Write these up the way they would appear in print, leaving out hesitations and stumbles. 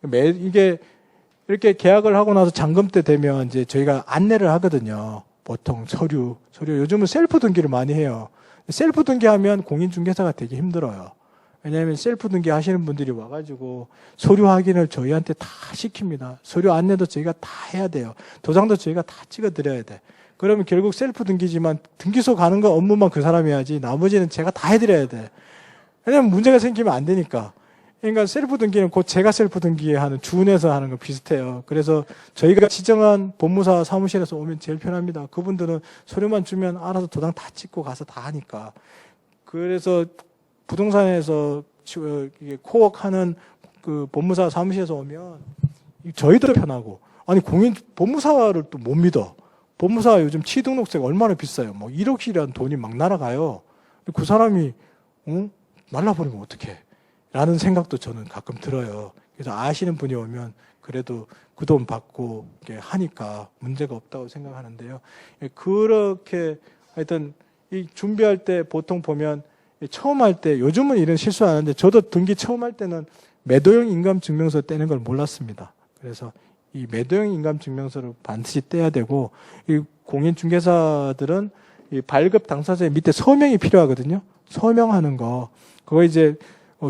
이게 이렇게 계약을 하고 나서 잔금 때 되면 이제 저희가 안내를 하거든요. 보통 서류 요즘은 셀프 등기를 많이 해요. 셀프 등기하면 공인중개사가 되게 힘들어요. 왜냐하면 셀프 등기 하시는 분들이 와가지고 서류 확인을 저희한테 다 시킵니다. 서류 안내도 저희가 다 해야 돼요. 도장도 저희가 다 찍어드려야 돼. 그러면 결국 셀프 등기지만 등기소 가는 거 업무만 그 사람이 해야지 나머지는 제가 다 해드려야 돼. 왜냐면 문제가 생기면 안 되니까. 그러니까 셀프 등기는 곧 제가 셀프 등기하는 주은에서 하는 거 비슷해요. 그래서 저희가 지정한 법무사 사무실에서 오면 제일 편합니다. 그분들은 서류만 주면 알아서 도장 다 찍고 가서 다 하니까. 그래서 부동산에서 코워크하는 그 법무사 사무실에서 오면 저희도 편하고, 아니 법무사를 또 못 믿어. 법무사 요즘 취등록세가 얼마나 비싸요. 뭐 1억이라는 돈이 막 날아가요. 그 사람이 날라버리면 어떡해. 라는 생각도 저는 가끔 들어요. 그래서 아시는 분이 오면 그래도 그 돈 받고 하니까 문제가 없다고 생각하는데요. 그렇게 하여튼 이 준비할 때 보통 보면 처음 할 때 요즘은 이런 실수 안 하는데 저도 등기 처음 할 때는 매도형 인감증명서 떼는 걸 몰랐습니다. 그래서 이 매도형 인감증명서를 반드시 떼야 되고 이 공인중개사들은 이 발급 당사자 밑에 서명이 필요하거든요. 서명하는 거 그거 이제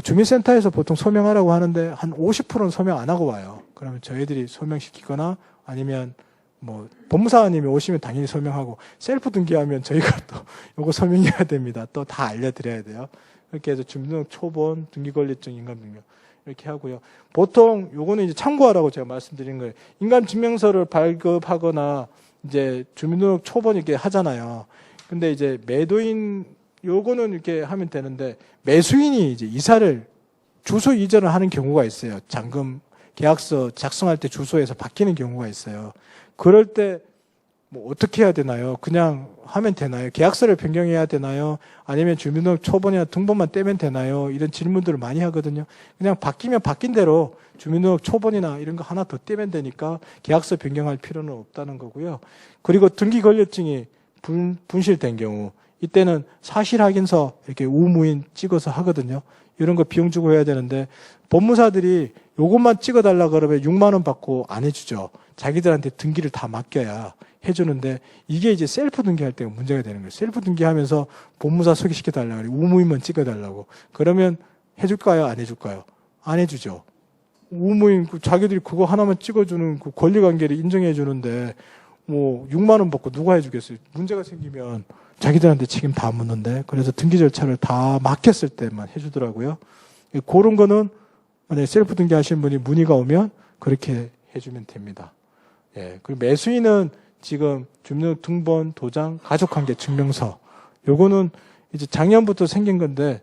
주민센터에서 보통 서명하라고 하는데 한 50%는 서명 안 하고 와요. 그러면 저희들이 서명시키거나 아니면 뭐 법무사님이 오시면 당연히 서명하고 셀프 등기하면 저희가 또 요거 서명해야 됩니다. 또 다 알려드려야 돼요. 그렇게 해서 주민등록 초본, 등기권리증, 인감증명 이렇게 하고요. 보통 요거는 이제 참고하라고 제가 말씀드린 거예요. 인감증명서를 발급하거나 이제 주민등록 초본 이렇게 하잖아요. 근데 이제 매도인 요거는 이렇게 하면 되는데 매수인이 이제 이사를 주소 이전을 하는 경우가 있어요. 잔금 계약서 작성할 때 주소에서 바뀌는 경우가 있어요. 그럴 때 뭐 어떻게 해야 되나요? 그냥 하면 되나요? 계약서를 변경해야 되나요? 아니면 주민등록 초본이나 등본만 떼면 되나요? 이런 질문들을 많이 하거든요. 그냥 바뀌면 바뀐 대로 주민등록 초본이나 이런 거 하나 더 떼면 되니까 계약서 변경할 필요는 없다는 거고요. 그리고 등기권리증이 분실된 경우 이때는 사실확인서 이렇게 우무인 찍어서 하거든요. 이런 거 비용 주고 해야 되는데 법무사들이 요것만 찍어달라 그러면 6만 원 받고 안 해주죠. 자기들한테 등기를 다 맡겨야 해주는데 이게 이제 셀프 등기할 때가 문제가 되는 거예요. 셀프 등기하면서 법무사 소개시켜달라고 그래요. 우무인만 찍어달라고. 그러면 해줄까요? 안 해줄까요? 안 해주죠. 우무인 자기들이 그거 하나만 찍어주는 그 권리관계를 인정해주는데 뭐 6만 원 받고 누가 해주겠어요. 문제가 생기면 자기들한테 책임 다 묻는데 그래서 등기 절차를 다 맡겼을 때만 해주더라고요. 그런 거는 만약에 셀프 등기 하시는 분이 문의가 오면 그렇게 해주면 됩니다. 예. 그리고 매수인은 지금 주민등록 등본, 도장, 가족관계 증명서 요거는 이제 작년부터 생긴 건데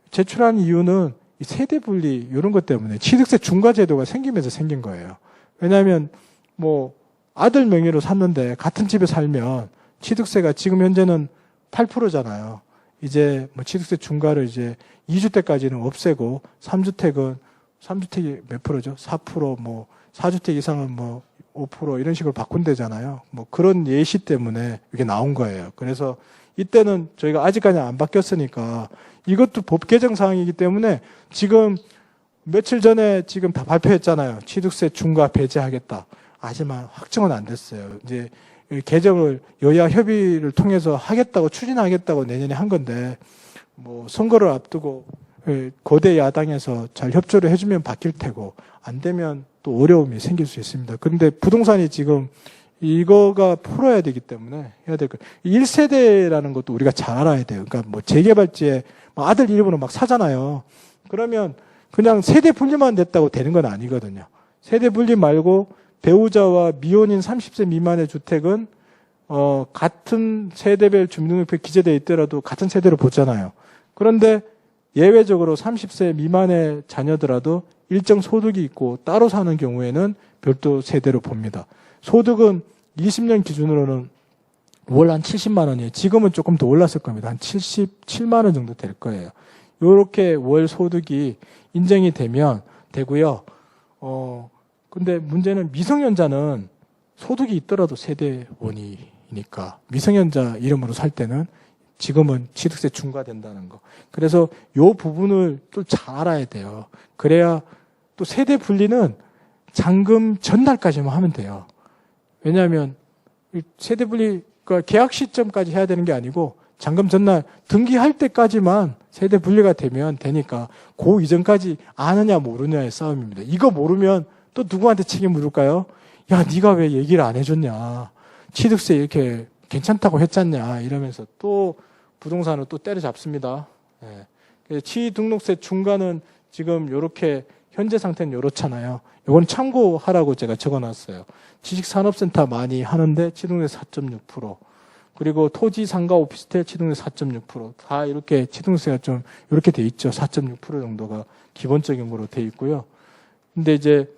제출한 이유는 이 세대 분리 이런 것 때문에 취득세 중과 제도가 생기면서 생긴 거예요. 왜냐하면 뭐 아들 명의로 샀는데 같은 집에 살면 취득세가 지금 현재는 8%잖아요. 이제 뭐 취득세 중과를 이제 2주택까지는 없애고 3주택이 몇 프로죠? 4% 뭐 4주택 이상은 뭐 5% 이런 식으로 바꾼대잖아요. 뭐 그런 예시 때문에 이게 나온 거예요. 그래서 이때는 저희가 아직까지 안 바뀌었으니까 이것도 법 개정 사항이기 때문에 지금 며칠 전에 지금 다 발표했잖아요. 취득세 중과 배제하겠다. 하지만 확정은 안 됐어요. 이제 개정을 여야 협의를 통해서 하겠다고 추진하겠다고 내년에 한 건데 뭐 선거를 앞두고 거대 야당에서 잘 협조를 해주면 바뀔 테고 안 되면 또 어려움이 생길 수 있습니다. 그런데 부동산이 지금 이거가 풀어야 되기 때문에 해야 될 거예요. 1세대라는 것도 우리가 잘 알아야 돼요. 그러니까 뭐 재개발지에 아들 이름으로 막 사잖아요. 그러면 그냥 세대 분리만 됐다고 되는 건 아니거든요. 세대 분리 말고 배우자와 미혼인 30세 미만의 주택은 같은 세대별 주민등록부에 기재되어 있더라도 같은 세대로 보잖아요. 그런데 예외적으로 30세 미만의 자녀더라도 일정 소득이 있고 따로 사는 경우에는 별도 세대로 봅니다. 소득은 20년 기준으로는 월 한 70만 원이에요. 지금은 조금 더 올랐을 겁니다. 한 77만 원 정도 될 거예요. 이렇게 월 소득이 인정이 되고요. 근데 문제는 미성년자는 소득이 있더라도 세대원이니까 미성년자 이름으로 살 때는 지금은 취득세 중과된다는 거. 그래서 이 부분을 또 잘 알아야 돼요. 그래야 또 세대 분리는 잔금 전날까지만 하면 돼요. 왜냐하면 세대 분리가 계약 시점까지 해야 되는 게 아니고 잔금 전날 등기할 때까지만 세대 분리가 되면 되니까 그 이전까지 아느냐 모르냐의 싸움입니다. 이거 모르면 또 누구한테 책임 물을까요? 야, 네가 왜 얘기를 안 해줬냐? 취득세 이렇게 괜찮다고 했잖냐? 이러면서 또 부동산을 또 때려잡습니다. 예. 취등록세 중과는 지금 이렇게 현재 상태는 이렇잖아요. 이건 참고하라고 제가 적어놨어요. 지식산업센터 많이 하는데 취등록세 4.6%. 그리고 토지, 상가, 오피스텔 취등록세 4.6%다 이렇게 취등록세가 좀 이렇게 돼 있죠. 4.6% 정도가 기본적인 거로 돼 있고요. 근데 이제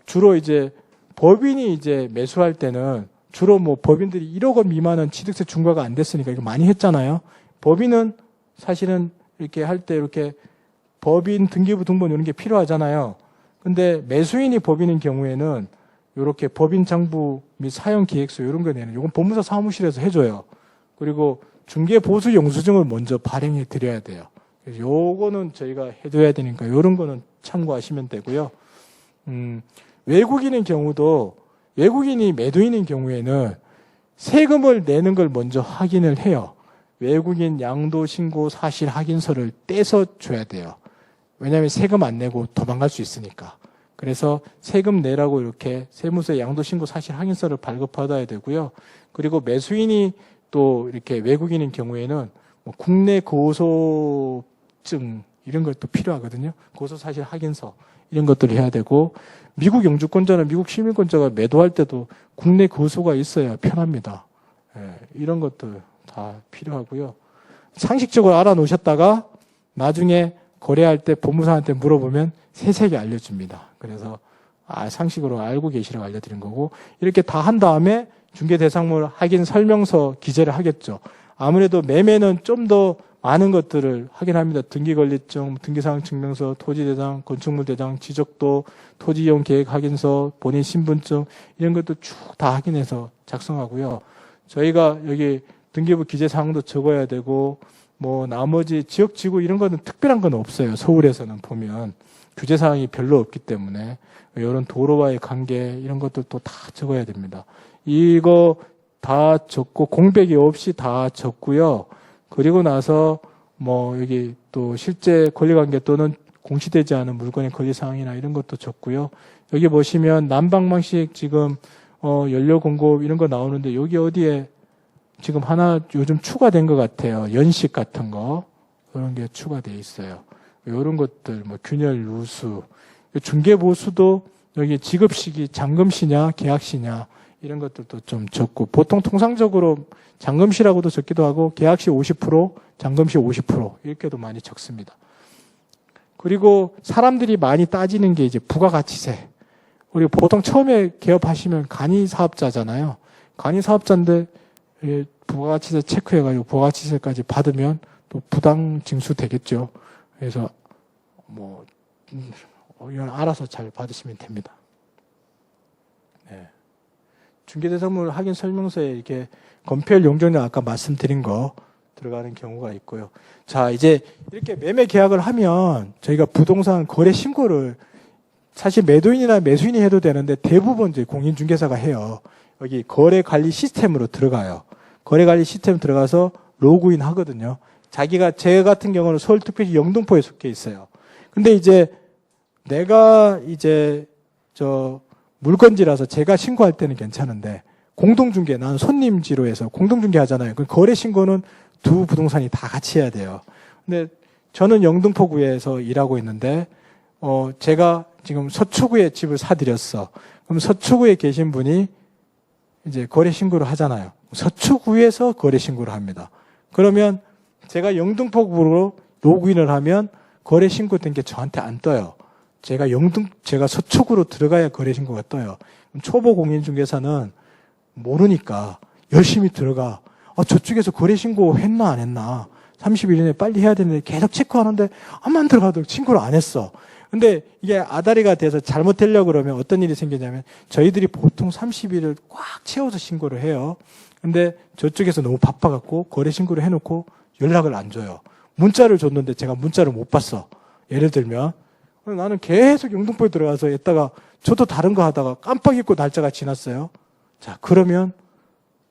주로 이제 법인이 이제 매수할 때는 주로 뭐 법인들이 1억 원 미만은 취득세 중과가 안 됐으니까 이거 많이 했잖아요. 법인은 사실은 이렇게 할 때 이렇게 법인 등기부 등본 이런 게 필요하잖아요. 근데 매수인이 법인인 경우에는 이렇게 법인 장부 및 사용 계획서 이런 거 내는 이건 법무사 사무실에서 해줘요. 그리고 중개 보수 영수증을 먼저 발행해 드려야 돼요. 그래서 요거는 저희가 해줘야 되니까 이런 거는 참고하시면 되고요. 외국인인 경우도 외국인이 매도인인 경우에는 세금을 내는 걸 먼저 확인을 해요. 외국인 양도신고 사실 확인서를 떼서 줘야 돼요. 왜냐하면 세금 안 내고 도망갈 수 있으니까. 그래서 세금 내라고 이렇게 세무서에 양도신고 사실 확인서를 발급받아야 되고요. 그리고 매수인이 또 이렇게 외국인인 경우에는 뭐 국내 고소증 이런 것도 필요하거든요. 고소 사실 확인서 이런 것들을 해야 되고 미국 영주권자나 미국 시민권자가 매도할 때도 국내 고소가 있어야 편합니다. 예, 이런 것들 다 필요하고요. 상식적으로 알아놓으셨다가 나중에 거래할 때 법무사한테 물어보면 세세하게 알려줍니다. 그래서 상식으로 알고 계시라고 알려드린 거고 이렇게 다 한 다음에 중개대상물 확인 설명서 기재를 하겠죠. 아무래도 매매는 좀 더 많은 것들을 확인합니다. 등기권리증, 등기사항증명서, 토지대장, 건축물대장, 지적도, 토지이용 계획 확인서, 본인 신분증 이런 것도 쭉 다 확인해서 작성하고요. 저희가 여기 등기부 기재사항도 적어야 되고 뭐 나머지 지역지구 이런 거는 특별한 건 없어요. 서울에서는 보면 규제사항이 별로 없기 때문에 이런 도로와의 관계 이런 것들도 다 적어야 됩니다. 이거 다 적고 공백이 없이 다 적고요. 그리고 나서 뭐 여기 또 실제 권리관계 또는 공시되지 않은 물건의 권리사항이나 이런 것도 적고요. 여기 보시면 난방방식 지금 연료 공급 이런 거 나오는데 여기 어디에 지금 하나 요즘 추가된 것 같아요. 연식 같은 거 이런 게 추가돼 있어요. 이런 것들 뭐 균열 누수 중개보수도 여기 지급시기 잔금시냐 계약시냐 이런 것들도 좀 적고 보통 통상적으로 잔금시라고도 적기도 하고 계약시 50% 잔금시 50% 이렇게도 많이 적습니다. 그리고 사람들이 많이 따지는 게 이제 부가가치세. 우리 보통 처음에 개업하시면 간이사업자잖아요. 간이사업자인데 부가가치세 체크해가지고 부가가치세까지 받으면 또 부당 징수 되겠죠. 그래서 뭐 이건 알아서 잘 받으시면 됩니다. 네. 중개대상물 확인 설명서에 이렇게 건폐율 용적률 아까 말씀드린 거 들어가는 경우가 있고요. 자, 이제 이렇게 매매 계약을 하면 저희가 부동산 거래 신고를 사실 매도인이나 매수인이 해도 되는데 대부분 이제 공인중개사가 해요. 여기 거래 관리 시스템으로 들어가요. 거래 관리 시스템 들어가서 로그인 하거든요. 자기가 제 같은 경우는 서울특별시 영등포에 속해 있어요. 근데 이제 내가 이제 물건지라서 제가 신고할 때는 괜찮은데 공동중개 나는 손님지로 해서 공동중개 하잖아요. 그 거래 신고는 두 부동산이 다 같이 해야 돼요. 근데 저는 영등포구에서 일하고 있는데 제가 지금 서초구에 집을 사드렸어. 그럼 서초구에 계신 분이 이제 거래 신고를 하잖아요. 서초구에서 거래 신고를 합니다. 그러면 제가 영등포구로 로그인을 하면 거래 신고된 게 저한테 안 떠요. 제가 서초구로 들어가야 거래 신고가 떠요. 초보 공인중개사는 모르니까 열심히 들어가. 저쪽에서 거래 신고 했나 안 했나. 30일 이내에 빨리 해야 되는데 계속 체크하는데 암만 들어가도 신고를 안 했어. 근데 이게 아다리가 돼서 잘못되려고 그러면 어떤 일이 생기냐면 저희들이 보통 30일을 꽉 채워서 신고를 해요. 근데 저쪽에서 너무 바빠갖고 거래 신고를 해놓고 연락을 안 줘요. 문자를 줬는데 제가 문자를 못 봤어. 예를 들면 나는 계속 영등포에 들어가서 했다가 저도 다른 거 하다가 깜빡 잊고 날짜가 지났어요. 자, 그러면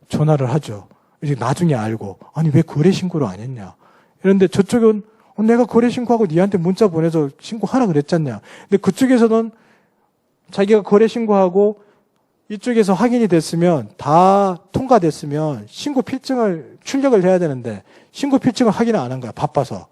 전화를 하죠. 이제 나중에 알고, 아니, 왜 거래 신고를 안 했냐. 이런데 저쪽은 내가 거래 신고하고 니한테 문자 보내서 신고하라 그랬잖냐. 근데 그쪽에서는 자기가 거래 신고하고 이쪽에서 확인이 됐으면 다 통과됐으면 신고 필증을 출력을 해야 되는데 신고 필증을 확인을 안 한 거야. 바빠서.